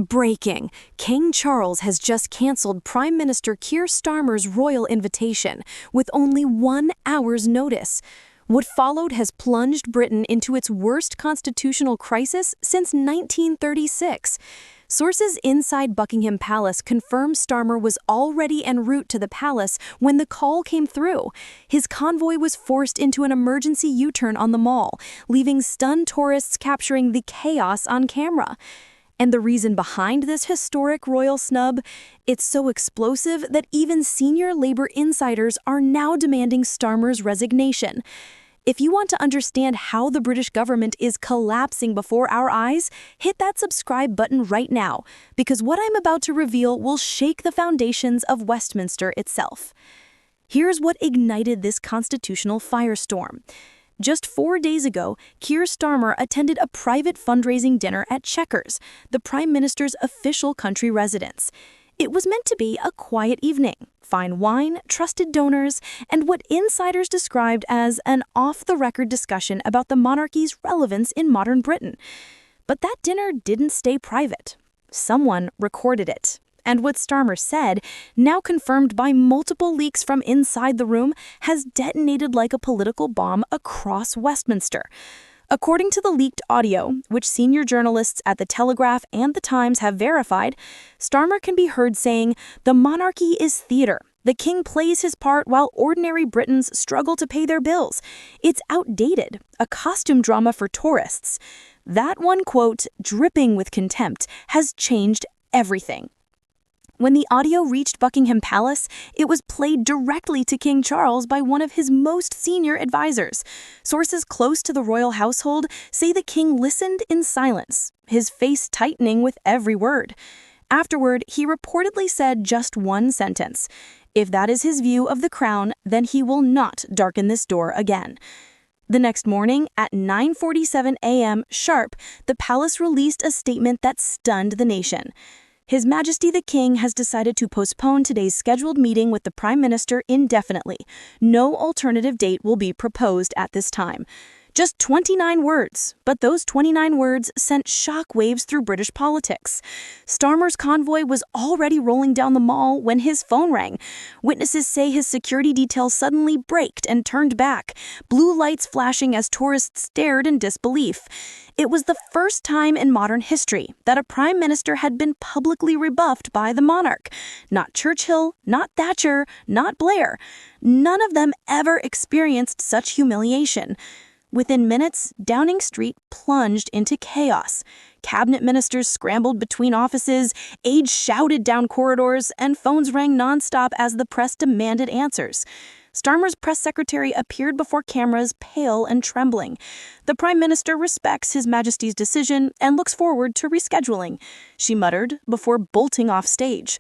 Breaking. King Charles has just cancelled Prime Minister Keir Starmer's royal invitation with only 1 hour's notice. What followed has plunged Britain into its worst constitutional crisis since 1936. Sources inside Buckingham Palace confirm Starmer was already en route to the palace when the call came through. His convoy was forced into an emergency U-turn on the Mall, leaving stunned tourists capturing the chaos on camera. And the reason behind this historic royal snub? It's so explosive that even senior Labour insiders are now demanding Starmer's resignation. If you want to understand how the British government is collapsing before our eyes, hit that subscribe button right now, because what I'm about to reveal will shake the foundations of Westminster itself. Here's what ignited this constitutional firestorm. Just 4 days ago, Keir Starmer attended a private fundraising dinner at Chequers, the Prime Minister's official country residence. It was meant to be a quiet evening, fine wine, trusted donors, and what insiders described as an off-the-record discussion about the monarchy's relevance in modern Britain. But that dinner didn't stay private. Someone recorded it. And what Starmer said, now confirmed by multiple leaks from inside the room, has detonated like a political bomb across Westminster. According to the leaked audio, which senior journalists at The Telegraph and The Times have verified, Starmer can be heard saying, "The monarchy is theater. The king plays his part while ordinary Britons struggle to pay their bills. It's outdated, a costume drama for tourists." That one quote, dripping with contempt, has changed everything. When the audio reached Buckingham Palace, it was played directly to King Charles by one of his most senior advisors. Sources close to the royal household say the king listened in silence, his face tightening with every word. Afterward, he reportedly said just one sentence: "If that is his view of the crown, then he will not darken this door again." The next morning, at 9:47 a.m. sharp, the palace released a statement that stunned the nation. His Majesty the King has decided to postpone today's scheduled meeting with the Prime Minister indefinitely. No alternative date will be proposed at this time. Just 29 words, but those 29 words sent shockwaves through British politics. Starmer's convoy was already rolling down the Mall when his phone rang. Witnesses say his security detail suddenly braked and turned back, blue lights flashing as tourists stared in disbelief. It was the first time in modern history that a prime minister had been publicly rebuffed by the monarch. Not Churchill, not Thatcher, not Blair. None of them ever experienced such humiliation. Within minutes, Downing Street plunged into chaos. Cabinet ministers scrambled between offices, aides shouted down corridors, and phones rang nonstop as the press demanded answers. Starmer's press secretary appeared before cameras, pale and trembling. "The Prime Minister respects His Majesty's decision and looks forward to rescheduling," she muttered before bolting off stage.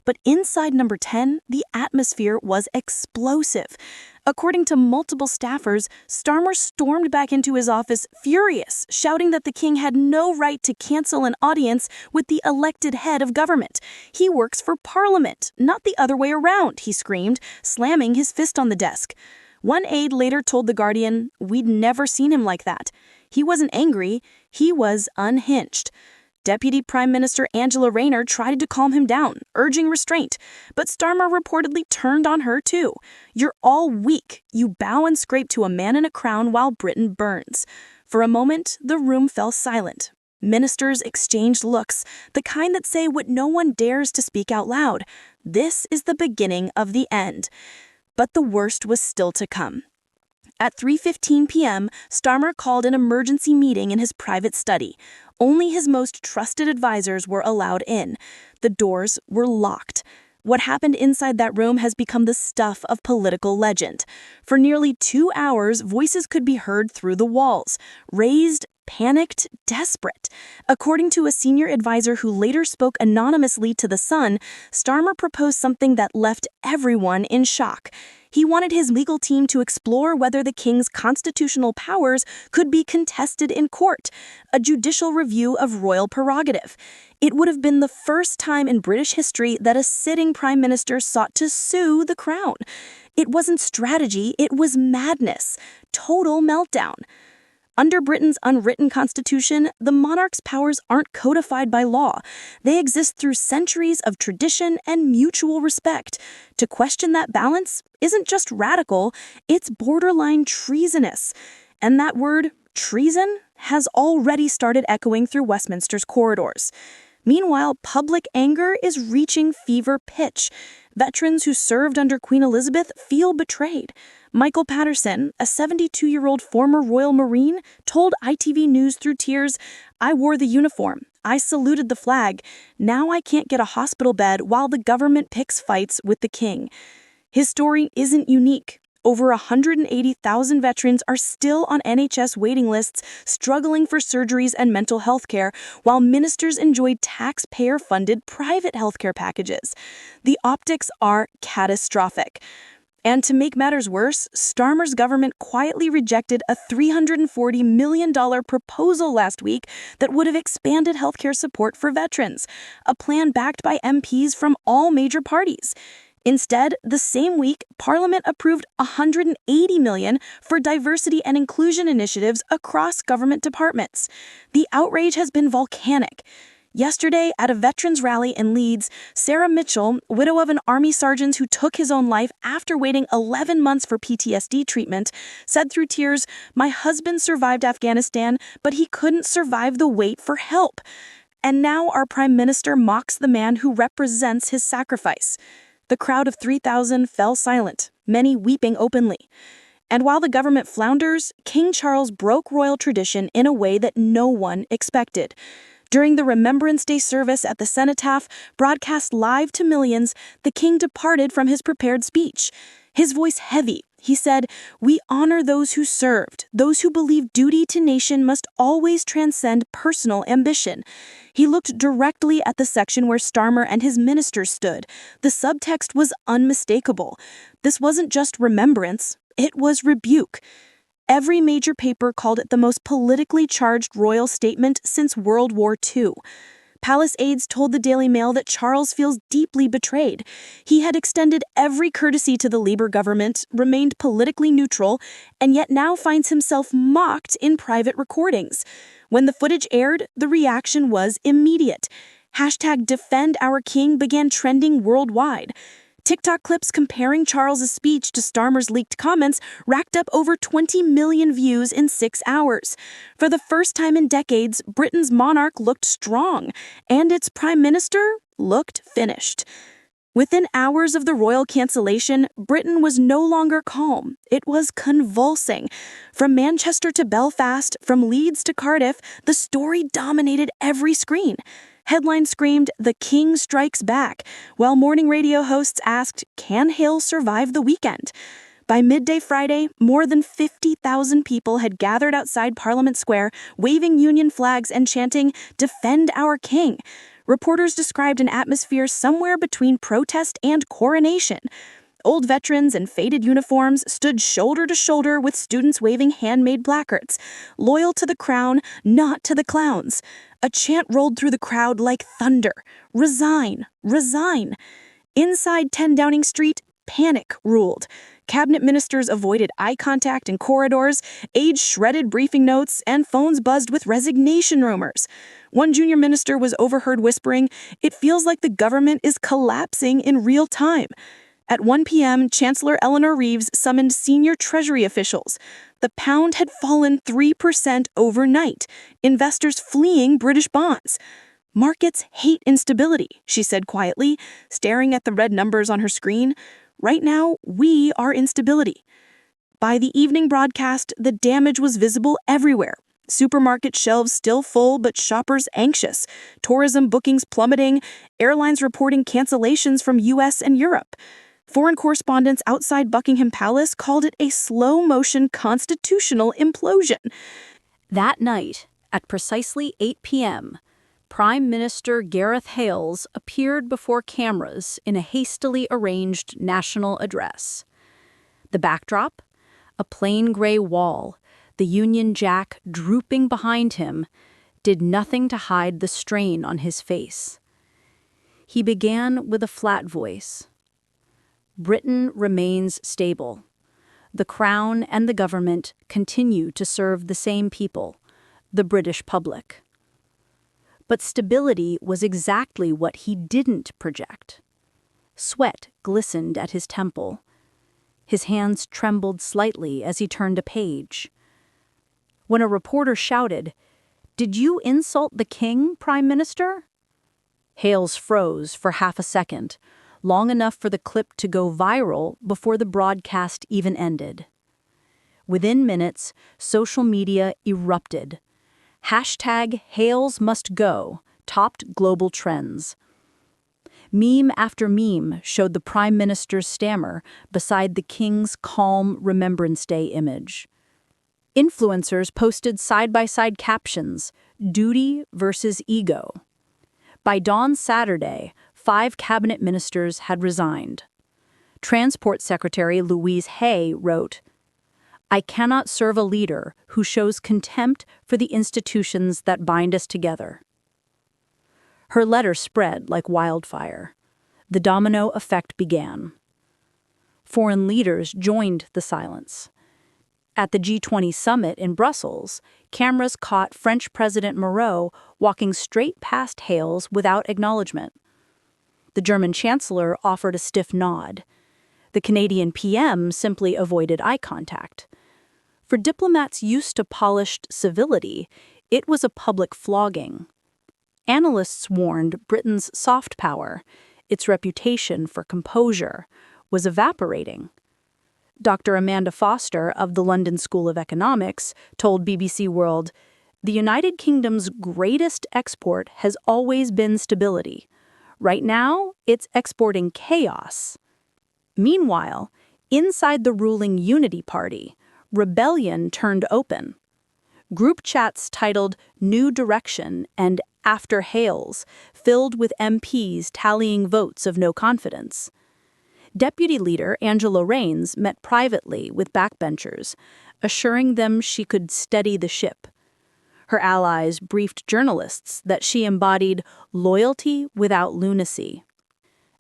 But inside number 10, the atmosphere was explosive. According to multiple staffers, Starmer stormed back into his office furious, shouting that the king had no right to cancel an audience with the elected head of government. "He works for Parliament, not the other way around," he screamed, slamming his fist on the desk. One aide later told The Guardian, "We'd never seen him like that. He wasn't angry, he was unhinged." Deputy Prime Minister Angela Rayner tried to calm him down, urging restraint, but Starmer reportedly turned on her too. "You're all weak. You bow and scrape to a man in a crown while Britain burns." For a moment, the room fell silent. Ministers exchanged looks, the kind that say what no one dares to speak out loud. This is the beginning of the end. But the worst was still to come. At 3:15 p.m., Starmer called an emergency meeting in his private study. Only his most trusted advisors were allowed in. The doors were locked. What happened inside that room has become the stuff of political legend. For nearly 2 hours, voices could be heard through the walls, raised, panicked, desperate. According to a senior advisor who later spoke anonymously to The Sun, Starmer proposed something that left everyone in shock. He wanted his legal team to explore whether the king's constitutional powers could be contested in court, a judicial review of royal prerogative. It would have been the first time in British history that a sitting prime minister sought to sue the crown. It wasn't strategy, it was madness. Total meltdown. Under Britain's unwritten constitution, the monarch's powers aren't codified by law. They exist through centuries of tradition and mutual respect. To question that balance isn't just radical, it's borderline treasonous. And that word, treason, has already started echoing through Westminster's corridors. Meanwhile, public anger is reaching fever pitch. Veterans who served under Queen Elizabeth feel betrayed. Michael Patterson, a 72-year-old former Royal Marine, told ITV News through tears, "I wore the uniform. I saluted the flag. Now I can't get a hospital bed while the government picks fights with the king." His story isn't unique. Over 180,000 veterans are still on NHS waiting lists, struggling for surgeries and mental health care, while ministers enjoy taxpayer-funded private healthcare packages. The optics are catastrophic. And to make matters worse, Starmer's government quietly rejected a $340 million proposal last week that would have expanded healthcare support for veterans, a plan backed by MPs from all major parties. Instead, the same week, Parliament approved $180 million for diversity and inclusion initiatives across government departments. The outrage has been volcanic. Yesterday, at a veterans rally in Leeds, Sarah Mitchell, widow of an Army sergeant who took his own life after waiting 11 months for PTSD treatment, said through tears, "My husband survived Afghanistan, but he couldn't survive the wait for help." And now our Prime Minister mocks the man who represents his sacrifice. The crowd of 3,000 fell silent, many weeping openly. And while the government flounders, King Charles broke royal tradition in a way that no one expected. During the Remembrance Day service at the cenotaph, broadcast live to millions, the king departed from his prepared speech. His voice heavy, he said, "We honor those who served, those who believe duty to nation must always transcend personal ambition." He looked directly at the section where Starmer and his ministers stood. The subtext was unmistakable. This wasn't just remembrance, it was rebuke. Every major paper called it the most politically charged royal statement since World War II. Palace aides told the Daily Mail that Charles feels deeply betrayed. He had extended every courtesy to the Labour government, remained politically neutral, and yet now finds himself mocked in private recordings. When the footage aired, the reaction was immediate. #DefendOurKing began trending worldwide. TikTok clips comparing Charles's speech to Starmer's leaked comments racked up over 20 million views in 6 hours. For the first time in decades, Britain's monarch looked strong, and its prime minister looked finished. Within hours of the royal cancellation, Britain was no longer calm. It was convulsing. From Manchester to Belfast, from Leeds to Cardiff, the story dominated every screen. Headlines screamed, "The King strikes back," while morning radio hosts asked, "Can Hill survive the weekend?" By midday Friday, more than 50,000 people had gathered outside Parliament Square, waving Union flags and chanting, "Defend our King." Reporters described an atmosphere somewhere between protest and coronation. Old veterans in faded uniforms stood shoulder to shoulder with students waving handmade placards, "Loyal to the crown, not to the clowns." A chant rolled through the crowd like thunder, "Resign, resign." Inside 10 Downing Street, panic ruled. Cabinet ministers avoided eye contact in corridors, aides shredded briefing notes, and phones buzzed with resignation rumors. One junior minister was overheard whispering, "It feels like the government is collapsing in real time." At 1 p.m., Chancellor Eleanor Reeves summoned senior Treasury officials. The pound had fallen 3% overnight, investors fleeing British bonds. "Markets hate instability," she said quietly, staring at the red numbers on her screen. "Right now, we are instability." By the evening broadcast, the damage was visible everywhere. Supermarket shelves still full, but shoppers anxious. Tourism bookings plummeting, airlines reporting cancellations from US and Europe. Foreign correspondents outside Buckingham Palace called it a slow-motion constitutional implosion. That night, at precisely 8 p.m., Prime Minister Gareth Hales appeared before cameras in a hastily arranged national address. The backdrop? A plain gray wall, the Union Jack drooping behind him, did nothing to hide the strain on his face. He began with a flat voice. "Britain remains stable. The Crown and the government continue to serve the same people, the British public. But stability was exactly what he didn't project. Sweat glistened at his temple. His hands trembled slightly as he turned a page. When a reporter shouted, "Did you insult the king, Prime Minister?" Hales froze for half a second, long enough for the clip to go viral before the broadcast even ended. Within minutes, social media erupted. #HalesMustGo topped global trends. Meme after meme showed the Prime Minister's stammer beside the King's calm Remembrance Day image. Influencers posted side-by-side captions, "Duty versus ego." By dawn Saturday, 5 cabinet ministers had resigned. Transport Secretary Louise Hay wrote, "I cannot serve a leader who shows contempt for the institutions that bind us together." Her letter spread like wildfire. The domino effect began. Foreign leaders joined the silence. At the G20 summit in Brussels, cameras caught French President Moreau walking straight past Hales without acknowledgement. The German Chancellor offered a stiff nod. The Canadian PM simply avoided eye contact. For diplomats used to polished civility, it was a public flogging. Analysts warned Britain's soft power, its reputation for composure, was evaporating. Dr. Amanda Foster of the London School of Economics told BBC World, "The United Kingdom's greatest export has always been stability. Right now, it's exporting chaos." Meanwhile, inside the ruling Unity Party, rebellion turned open. Group chats titled "New Direction" and "After Hales" filled with MPs tallying votes of no confidence. Deputy Leader Angela Raynes met privately with backbenchers, assuring them she could steady the ship. Her allies briefed journalists that she embodied loyalty without lunacy.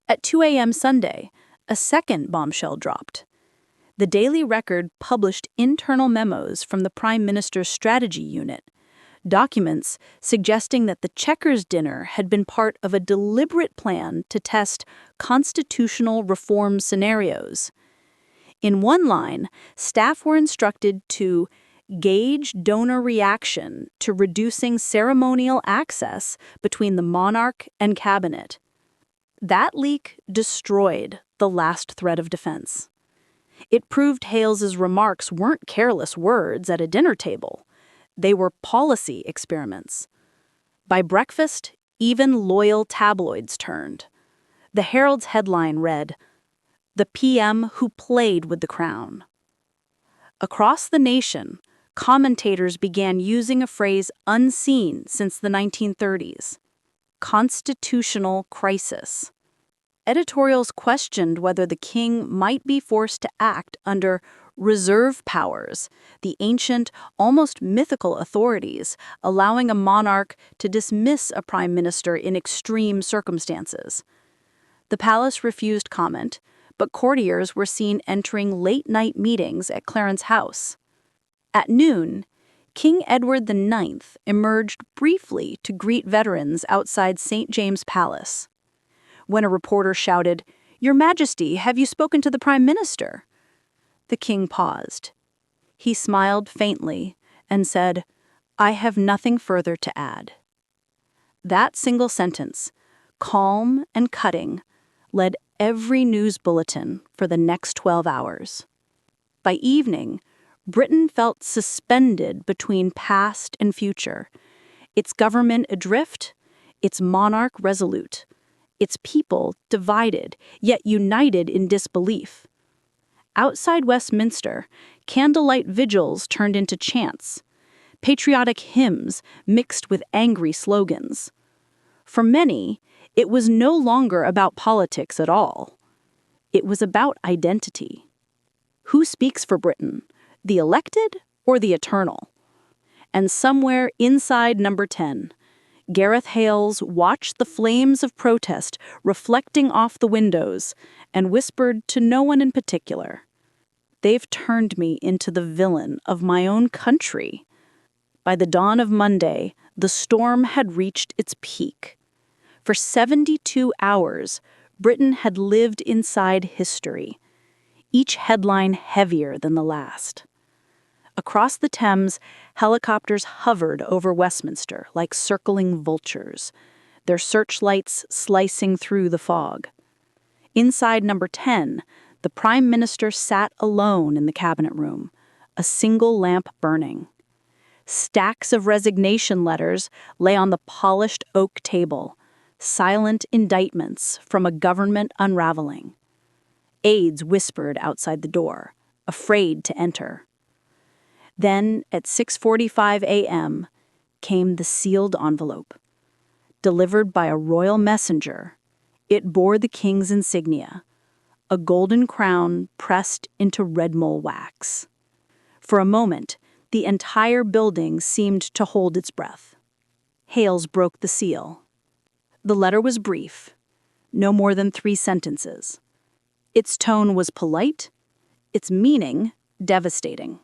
At 2 a.m. Sunday, a second bombshell dropped. The Daily Record published internal memos from the Prime Minister's strategy unit, documents suggesting that the Chequers dinner had been part of a deliberate plan to test constitutional reform scenarios. In one line, staff were instructed to gauge donor reaction to reducing ceremonial access between the monarch and cabinet. That leak destroyed the last thread of defense. It proved Hales's remarks weren't careless words at a dinner table. They were policy experiments. By breakfast, even loyal tabloids turned. The Herald's headline read, "The PM who played with the crown." Across the nation, commentators began using a phrase unseen since the 1930s, constitutional crisis. Editorials questioned whether the king might be forced to act under reserve powers, the ancient, almost mythical authorities allowing a monarch to dismiss a prime minister in extreme circumstances. The palace refused comment, but courtiers were seen entering late-night meetings at Clarence House. At noon, King Edward IX emerged briefly to greet veterans outside St. James Palace. When a reporter shouted, "Your Majesty, have you spoken to the Prime Minister?" the king paused. He smiled faintly and said, "I have nothing further to add." That single sentence, calm and cutting, led every news bulletin for the next 12 hours. By evening, Britain felt suspended between past and future, its government adrift, its monarch resolute, its people divided, yet united in disbelief. Outside Westminster, candlelight vigils turned into chants, patriotic hymns mixed with angry slogans. For many, it was no longer about politics at all. It was about identity. Who speaks for Britain, the elected or the eternal? And somewhere inside Number 10, Gareth Hales watched the flames of protest reflecting off the windows and whispered to no one in particular, They've turned me into the villain of my own country. By the dawn of Monday, the storm had reached its peak. For 72 hours, Britain had lived inside history, each headline heavier than the last. Across the Thames, helicopters hovered over Westminster like circling vultures, their searchlights slicing through the fog. Inside number 10, the Prime Minister sat alone in the cabinet room, a single lamp burning. Stacks of resignation letters lay on the polished oak table, silent indictments from a government unraveling. Aides whispered outside the door, afraid to enter. Then, at 6:45 a.m., came the sealed envelope. Delivered by a royal messenger, it bore the king's insignia, a golden crown pressed into red mole wax. For a moment, the entire building seemed to hold its breath. Hales broke the seal. The letter was brief, no more than 3 sentences. Its tone was polite, its meaning devastating.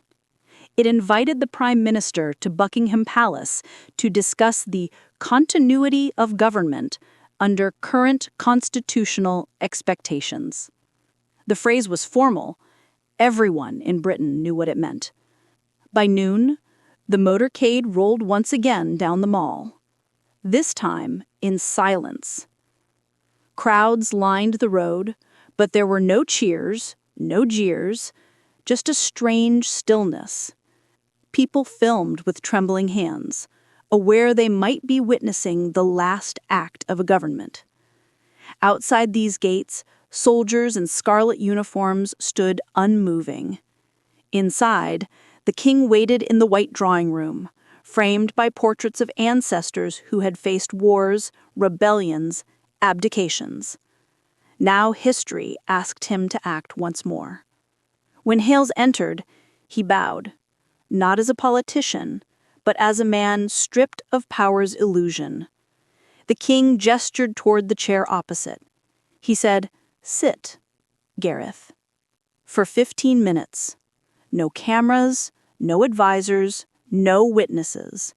It invited the Prime Minister to Buckingham Palace to discuss the continuity of government under current constitutional expectations. The phrase was formal. Everyone in Britain knew what it meant. By noon, the motorcade rolled once again down the Mall, this time in silence. Crowds lined the road, but there were no cheers, no jeers, just a strange stillness. People filmed with trembling hands, aware they might be witnessing the last act of a government. Outside these gates, soldiers in scarlet uniforms stood unmoving. Inside, the king waited in the white drawing room, framed by portraits of ancestors who had faced wars, rebellions, abdications. Now history asked him to act once more. When Hales entered, he bowed, not as a politician, but as a man stripped of power's illusion. The king gestured toward the chair opposite. He said, "Sit, Gareth." For 15 minutes. No cameras, no advisors, no witnesses.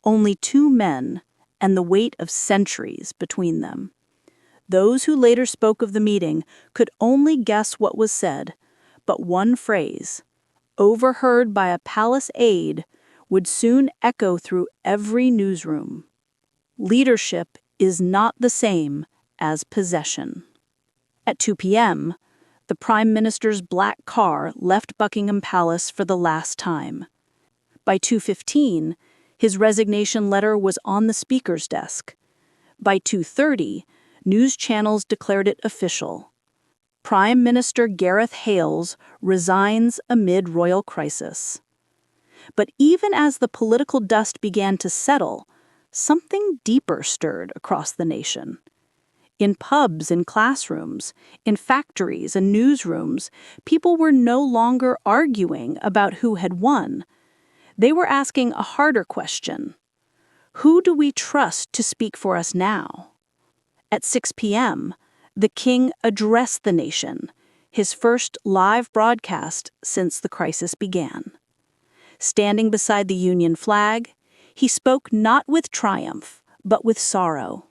Only 2 men and the weight of centuries between them. Those who later spoke of the meeting could only guess what was said, but one phrase, overheard by a palace aide, would soon echo through every newsroom. Leadership is not the same as possession. At 2 p.m., the Prime Minister's black car left Buckingham Palace for the last time. By 2:15, his resignation letter was on the Speaker's desk. By 2:30, news channels declared it official. Prime Minister Gareth Hales resigns amid royal crisis. But even as the political dust began to settle, something deeper stirred across the nation. In pubs and classrooms, in factories and newsrooms, people were no longer arguing about who had won. They were asking a harder question. Who do we trust to speak for us now? At 6 p.m., the king addressed the nation, his first live broadcast since the crisis began. Standing beside the Union flag, he spoke not with triumph, but with sorrow.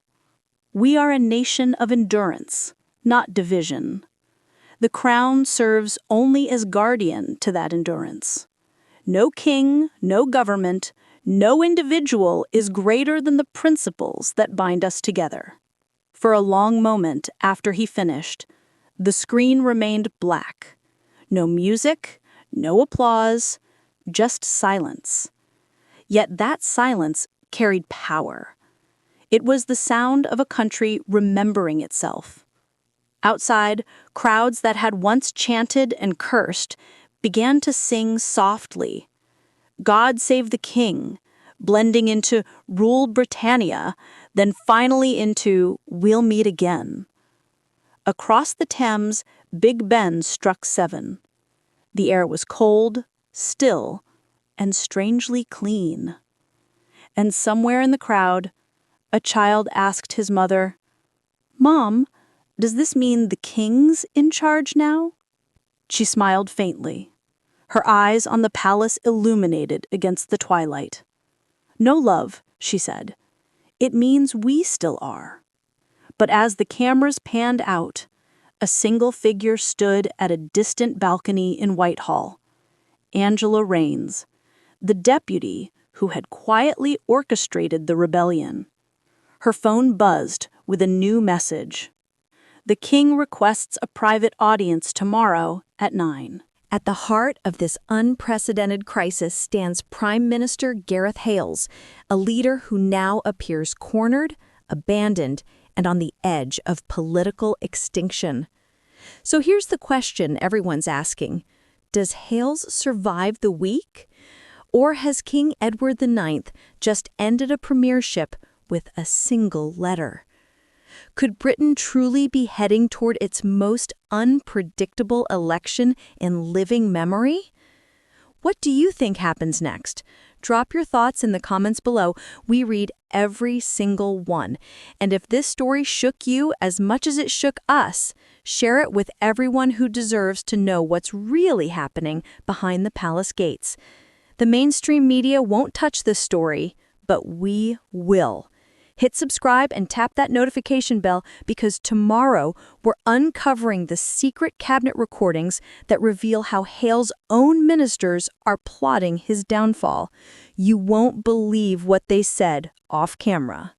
We are a nation of endurance, not division. The crown serves only as guardian to that endurance. No king, no government, no individual is greater than the principles that bind us together. For a long moment after he finished, the screen remained black. No music, no applause, just silence. Yet that silence carried power. It was the sound of a country remembering itself. Outside, crowds that had once chanted and cursed began to sing softly. God Save the King, blending into Rule Britannia, then finally into We'll Meet Again. Across the Thames, Big Ben struck 7. The air was cold, still, and strangely clean. And somewhere in the crowd, a child asked his mother, "Mom, does this mean the king's in charge now?" She smiled faintly, her eyes on the palace illuminated against the twilight. "No, love," she said. "It means we still are." But as the cameras panned out, a single figure stood at a distant balcony in Whitehall. Angela Raines, the deputy who had quietly orchestrated the rebellion. Her phone buzzed with a new message. "The king requests a private audience tomorrow at 9. At the heart of this unprecedented crisis stands Prime Minister Gareth Hales, a leader who now appears cornered, abandoned, and on the edge of political extinction. So here's the question everyone's asking. Does Hales survive the week? Or has King Edward IX just ended a premiership with a single letter? Could Britain truly be heading toward its most unpredictable election in living memory? What do you think happens next? Drop your thoughts in the comments below. We read every single one. And if this story shook you as much as it shook us, share it with everyone who deserves to know what's really happening behind the palace gates. The mainstream media won't touch this story, but we will. Hit subscribe and tap that notification bell because tomorrow we're uncovering the secret cabinet recordings that reveal how Hale's own ministers are plotting his downfall. You won't believe what they said off camera.